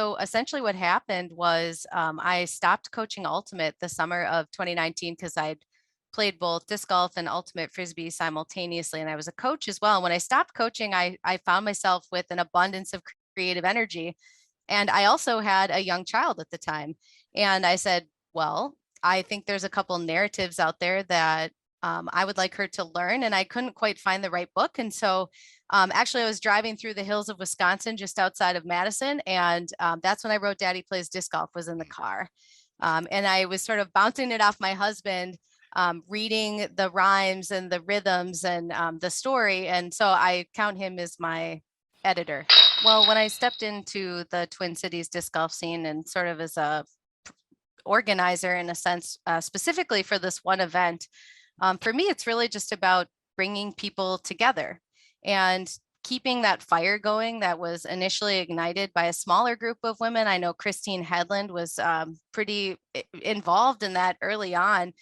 so essentially what happened was I stopped coaching ultimate the summer of 2019 because I'd played both disc golf and ultimate frisbee simultaneously, and I was a coach as well. And when I stopped coaching, I found myself with an abundance of creative energy, and I also had a young child at the time. And I said, well, I think there's a couple narratives out there that I would like her to learn, and I couldn't quite find the right book. And so actually, I was driving through the hills of Wisconsin, just outside of Madison, and that's when I wrote Daddy Plays Disc Golf, was in the car. And I was sort of bouncing it off my husband, reading the rhymes and the rhythms and the story. And so I count him as my editor. Well, when I stepped into the Twin Cities disc golf scene and sort of as a organizer in a sense, specifically for this one event, for me, it's really just about bringing people together and keeping that fire going that was initially ignited by a smaller group of women. I know Christine Headland was pretty involved in that early on.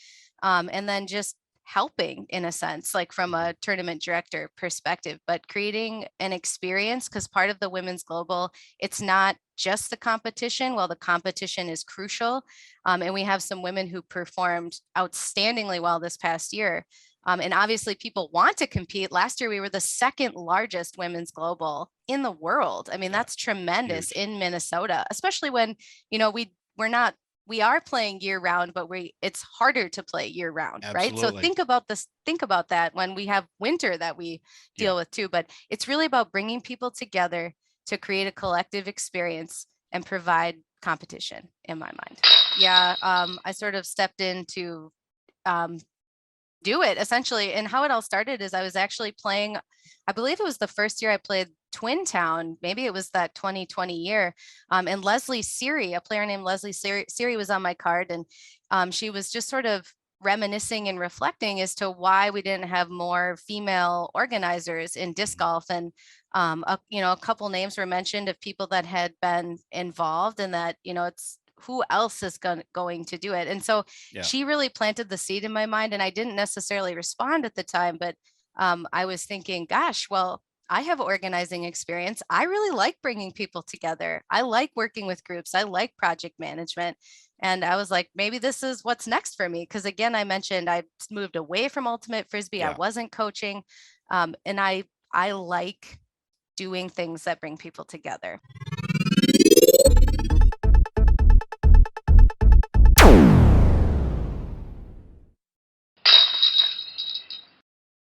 And then just helping in a sense, like from a tournament director perspective, but creating an experience, because part of the Women's Global, it's not just the competition. Well, the competition is crucial. And we have some women who performed outstandingly well this past year. And obviously people want to compete. Last year, we were the second largest Women's Global in the world. I mean, that's tremendous huge. in Minnesota, especially when, we are playing year round, but it's harder to play year round, right? So Absolutely. think about that when we have winter that we deal with too, but it's really about bringing people together to create a collective experience and provide competition in my mind. Yeah. I sort of stepped in to do it essentially. And how it all started is I was actually playing, I believe it was the first year I played Twin Town. Maybe it was that 2020 year. And Leslie Siri, a player named Leslie Siri was on my card. And she was just sort of reminiscing and reflecting as to why we didn't have more female organizers in disc golf. And, a couple names were mentioned of people that had been involved, and that, it's who else is going to do it. And so she really planted the seed in my mind, and I didn't necessarily respond at the time, but I was thinking, gosh, well, I have organizing experience. I really like bringing people together. I like working with groups. I like project management. And I was like, maybe this is what's next for me. Because again, I mentioned I moved away from ultimate frisbee. I wasn't coaching. And I like doing things that bring people together.